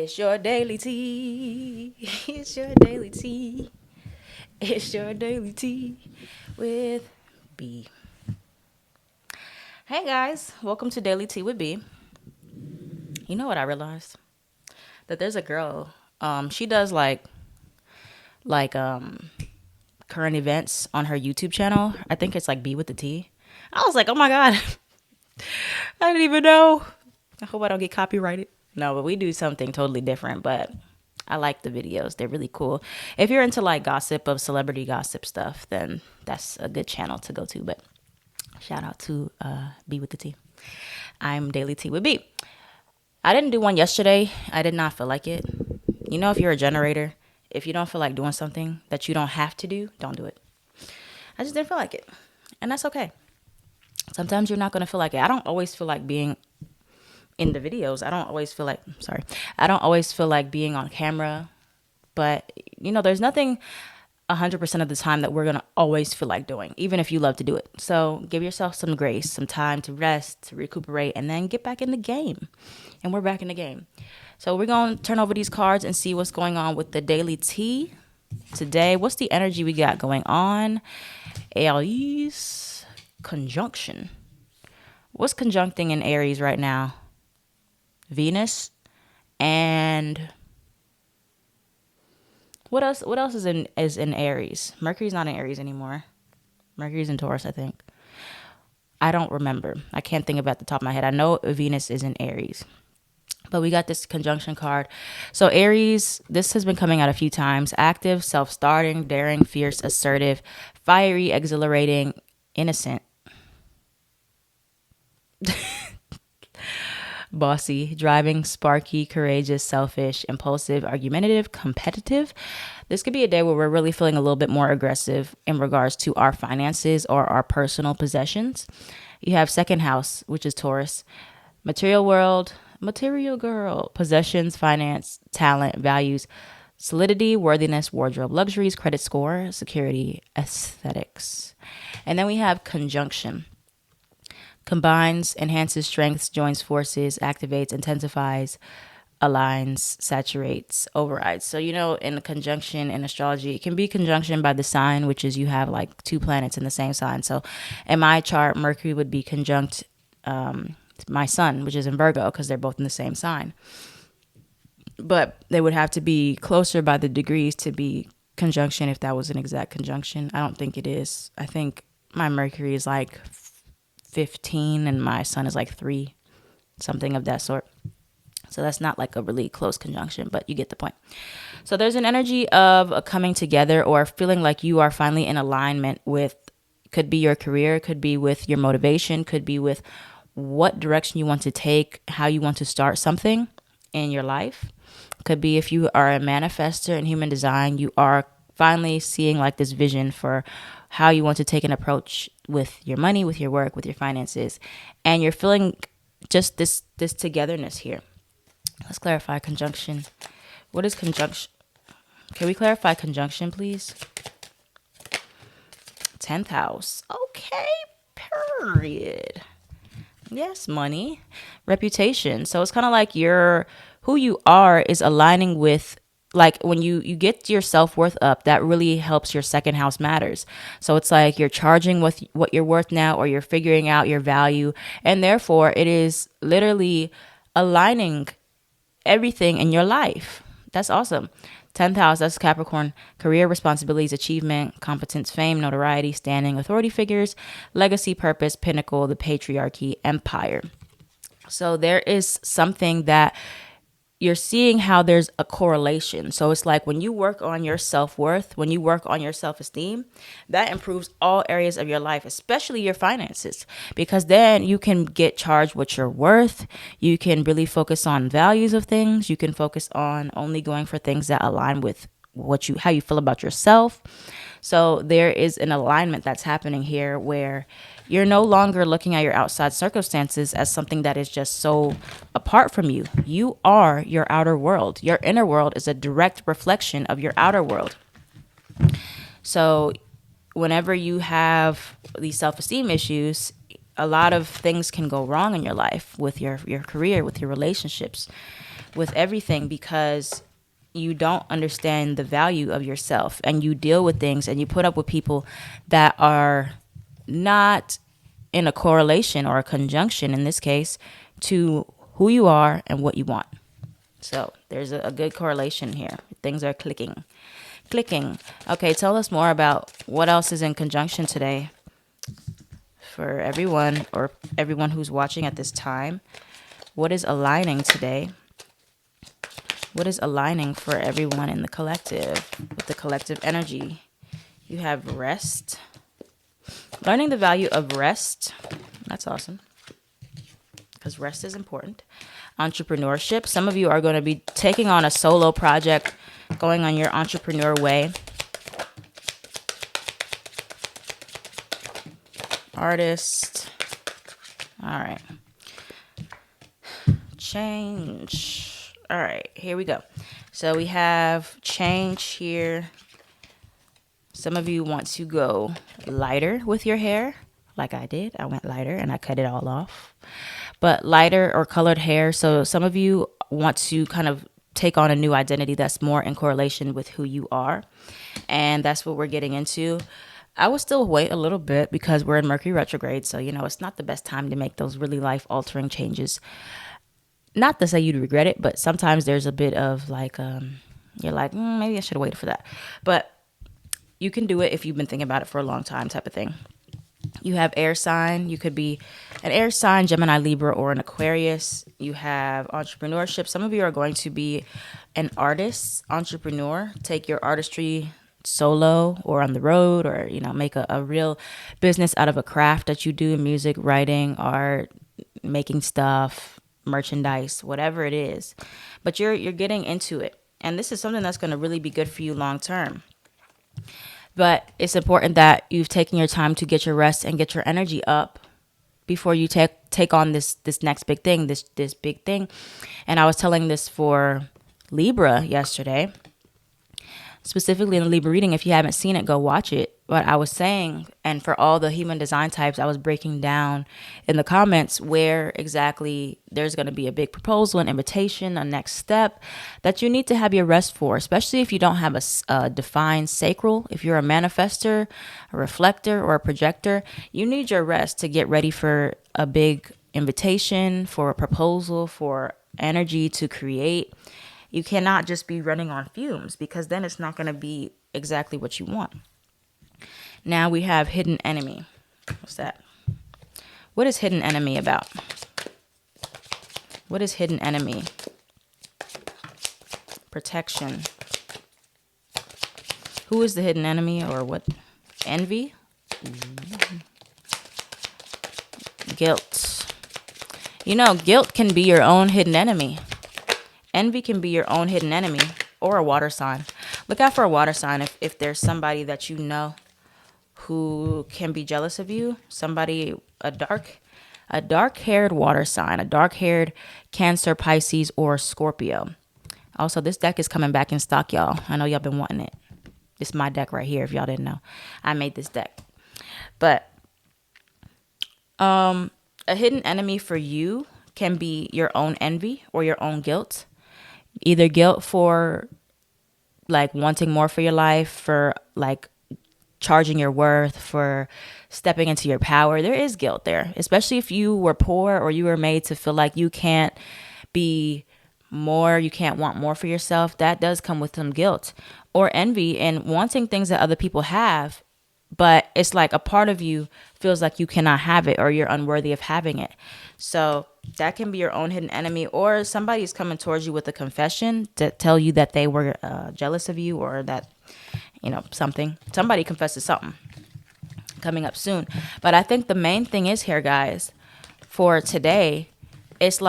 It's your daily tea. It's your daily tea. It's your daily tea with B. Hey guys, welcome to Daily Tea with B. You know what I realized? That there's a girl. She does like current events on her YouTube channel. I think it's like B with the T. I was like, oh my god, I didn't even know. I hope I don't get copyrighted. No, but we do something totally different. But I like the videos. They're really cool. If you're into like gossip of celebrity gossip stuff, then that's a good channel to go to. But shout out to B with the T. I'm Daily Tea with B. I didn't do one yesterday. I did not feel like it. You know, if you're a generator, if you don't feel like doing something that you don't have to do, don't do it. I just didn't feel like it. And that's okay. Sometimes you're not going to feel like it. I don't always feel like being in the videos. I don't always feel like being on camera. But, you know, there's nothing 100% of the time that we're going to always feel like doing, even if you love to do it. So give yourself some grace, some time to rest, to recuperate, and then get back in the game. And we're back in the game. So we're going to turn over these cards and see what's going on with the daily tea today. What's the energy we got going on? Aries conjunction. What's conjuncting in Aries right now? Venus and what else? What else is in Aries? Mercury's not in Aries anymore. Mercury's in Taurus, I think. I don't remember. I can't think about the top of my head. I know Venus is in Aries. But we got this conjunction card. So Aries, this has been coming out a few times. Active, self-starting, daring, fierce, assertive, fiery, exhilarating, innocent. Bossy, driving, sparky, courageous, selfish, impulsive, argumentative, competitive. This could be a day where we're really feeling a little bit more aggressive in regards to our finances or our personal possessions. You have second house, which is Taurus, material world, material girl, possessions, finance, talent, values, solidity, worthiness, wardrobe, luxuries, credit score, security, aesthetics. And then we have conjunction. Combines, enhances strengths, joins forces, activates, intensifies, aligns, saturates, overrides. So, you know, in the conjunction in astrology, it can be conjunction by the sign, which is you have like two planets in the same sign. So in my chart, Mercury would be conjunct my sun, which is in Virgo, because they're both in the same sign. But they would have to be closer by the degrees to be conjunction if that was an exact conjunction. I don't think it is. I think my Mercury is like 15 and my sun is like 3, something of that sort. So that's not like a really close conjunction, but you get the point. So there's an energy of a coming together or feeling like you are finally in alignment with, could be your career, could be with your motivation, could be with what direction you want to take, how you want to start something in your life. Could be if you are a manifester in human design, you are finally seeing like this vision for how you want to take an approach with your money, with your work, with your finances. And you're feeling just this togetherness here. Let's clarify conjunction. What is conjunction? Can we clarify conjunction, please? 10th house. Okay, period. Yes, money, reputation. So it's kind of like who you are is aligning with, like when you get your self-worth up, that really helps your second house matters. So it's like you're charging with what you're worth now, or you're figuring out your value. And therefore it is literally aligning everything in your life. That's awesome. 10th house, that's Capricorn. Career, responsibilities, achievement, competence, fame, notoriety, standing, authority figures, legacy, purpose, pinnacle, the patriarchy, empire. So there is something that you're seeing how there's a correlation. So it's like when you work on your self-worth, when you work on your self-esteem, that improves all areas of your life, especially your finances, because then you can get charged what you're worth. You can really focus on values of things. You can focus on only going for things that align with how you feel about yourself. So there is an alignment that's happening here where you're no longer looking at your outside circumstances as something that is just so apart from you. You are your outer world. Your inner world is a direct reflection of your outer world. So whenever you have these self-esteem issues, a lot of things can go wrong in your life with your career, with your relationships. with everything because you don't understand the value of yourself, and you deal with things and you put up with people that are not in a correlation or a conjunction, in this case, to who you are and what you want. So there's a good correlation here. Things are clicking. Clicking. Okay, tell us more about what else is in conjunction today for everyone, or everyone who's watching at this time. What is aligning today? What is aligning for everyone in the collective, with the collective energy? You have rest. Learning the value of rest. That's awesome, because rest is important. Entrepreneurship. Some of you are going to be taking on a solo project, going on your entrepreneur way. Artist. All right. Change. All right, here we go. So we have change here. Some of you want to go lighter with your hair, like I did. I went lighter and I cut it all off. But lighter or colored hair. So some of you want to kind of take on a new identity that's more in correlation with who you are. And that's what we're getting into. I would still wait a little bit because we're in Mercury retrograde. So, it's not the best time to make those really life-altering changes. Not to say you'd regret it, but sometimes there's a bit of like, you're like, maybe I should have waited for that. But you can do it if you've been thinking about it for a long time, type of thing. You have air sign. You could be an air sign, Gemini, Libra, or an Aquarius. You have entrepreneurship. Some of you are going to be an artist, entrepreneur. Take your artistry solo or on the road, or, make a real business out of a craft that you do: music, writing, art, making stuff, merchandise, whatever it is. But you're getting into it. And this is something that's going to really be good for you long term. But it's important that you've taken your time to get your rest and get your energy up before you take on this next big thing, this big thing. And I was telling this for Libra yesterday, specifically in the Libra reading. If you haven't seen it, go watch it. But I was saying, and for all the human design types, I was breaking down in the comments where exactly there's going to be a big proposal, an invitation, a next step that you need to have your rest for, especially if you don't have a defined sacral. If you're a manifester, a reflector, or a projector, you need your rest to get ready for a big invitation, for a proposal, for energy to create. You cannot just be running on fumes, because then it's not going to be exactly what you want. Now we have hidden enemy. What's that? What is hidden enemy about? What is hidden enemy? Protection. Who is the hidden enemy, or what? Envy? Guilt. Guilt can be your own hidden enemy. Envy can be your own hidden enemy, or a water sign. Look out for a water sign if there's somebody that you know who can be jealous of you. Somebody, a dark-haired water sign, a dark-haired Cancer, Pisces, or Scorpio. Also, this deck is coming back in stock, y'all. I know y'all been wanting it. It's my deck right here, if y'all didn't know. I made this deck. But a hidden enemy for you can be your own envy or your own guilt. Either guilt for like wanting more for your life, for like charging your worth, for stepping into your power. There is guilt there, especially if you were poor or you were made to feel like you can't be more, you can't want more for yourself. That does come with some guilt or envy and wanting things that other people have. But it's like a part of you feels like you cannot have it, or you're unworthy of having it. So that can be your own hidden enemy, or somebody's coming towards you with a confession to tell you that they were jealous of you, or that, somebody confesses something coming up soon. But I think the main thing is here, guys, for today, it's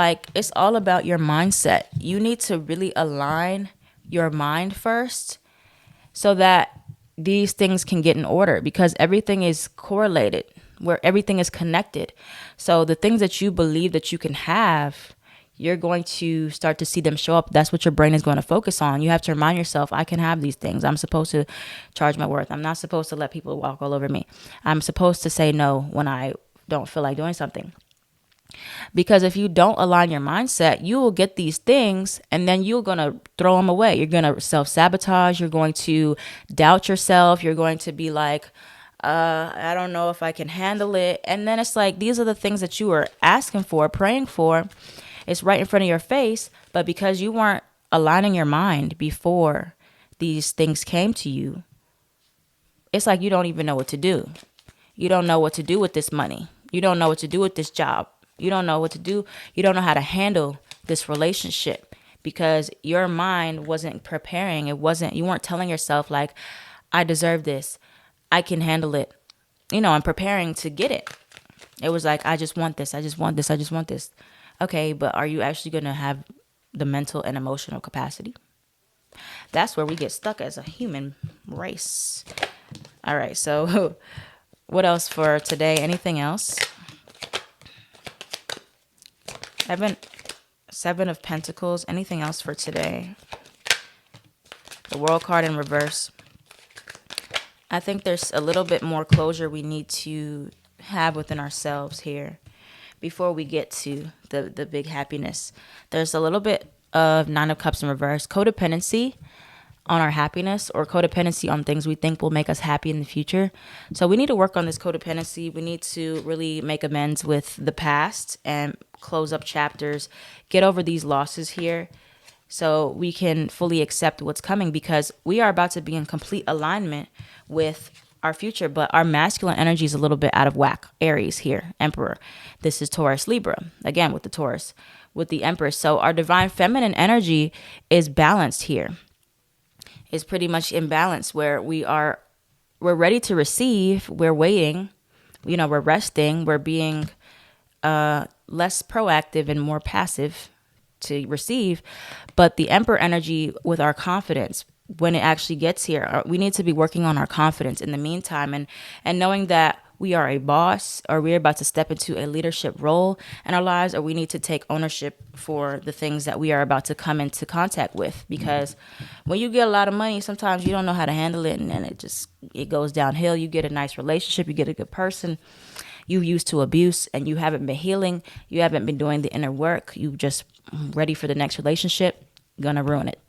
all about your mindset. You need to really align your mind first so that these things can get in order, because everything is correlated, where everything is connected. So the things that you believe that you can have, you're going to start to see them show up. That's what your brain is going to focus on. You have to remind yourself, I can have these things. I'm supposed to charge my worth. I'm not supposed to let people walk all over me. I'm supposed to say no when I don't feel like doing something. Because if you don't align your mindset, you will get these things and then you're going to throw them away. You're going to self-sabotage. You're going to doubt yourself. You're going to be like, I don't know if I can handle it. And then it's like, these are the things that you were asking for, praying for. It's right in front of your face. But because you weren't aligning your mind before these things came to you, it's like you don't even know what to do. You don't know what to do with this money. You don't know what to do with this job. You don't know what to do. You don't know how to handle this relationship because your mind wasn't preparing. You weren't telling yourself like, I deserve this. I can handle it. And preparing to get it. It was like, I just want this. I just want this. I just want this. Okay, but are you actually going to have the mental and emotional capacity? That's where we get stuck as a human race. All right, so what else for today? Anything else? Seven of Pentacles. Anything else for today? The World card in reverse. I think there's a little bit more closure we need to have within ourselves here before we get to the big happiness. There's a little bit of Nine of Cups in reverse. Codependency on our happiness or codependency on things we think will make us happy in the future. So we need to work on this codependency. We need to really make amends with the past and close up chapters, get over these losses here so we can fully accept what's coming because we are about to be in complete alignment with our future, but our masculine energy is a little bit out of whack. Aries here, Emperor. This is Taurus, Libra. Again, with the Taurus, with the Empress. So our divine feminine energy is balanced here. Is pretty much in balance where we're ready to receive, we're waiting, we're resting, we're being less proactive and more passive to receive. But the Emperor energy with our confidence, when it actually gets here, we need to be working on our confidence in the meantime and knowing that we are a boss or we're about to step into a leadership role in our lives, or we need to take ownership for the things that we are about to come into contact with. Because when you get a lot of money, sometimes you don't know how to handle it and then it goes downhill. You get a nice relationship, you get a good person, you used to abuse and you haven't been healing, you haven't been doing the inner work, you just ready for the next relationship, gonna ruin it.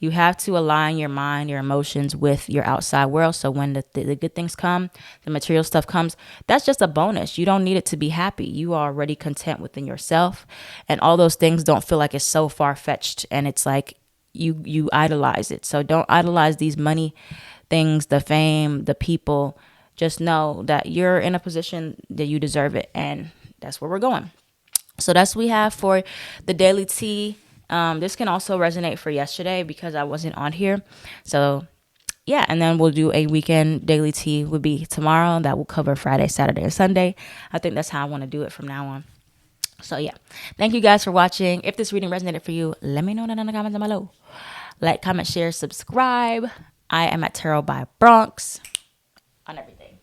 You have to align your mind, your emotions with your outside world. So when the good things come, the material stuff comes, that's just a bonus. You don't need it to be happy. You are already content within yourself. And all those things don't feel like it's so far-fetched. And it's like you idolize it. So don't idolize these money things, the fame, the people. Just know that you're in a position that you deserve it. And that's where we're going. So that's what we have for the daily tea. This can also resonate for yesterday because I wasn't on here. So yeah, and then we'll do a weekend daily tea would be tomorrow. That will cover Friday, Saturday, and Sunday. I think that's how I want to do it from now on. So yeah, thank you guys for watching. If this reading resonated for you, let me know down in the comments below. Like, comment, share, subscribe. I am at Tarot by Bronx on everything.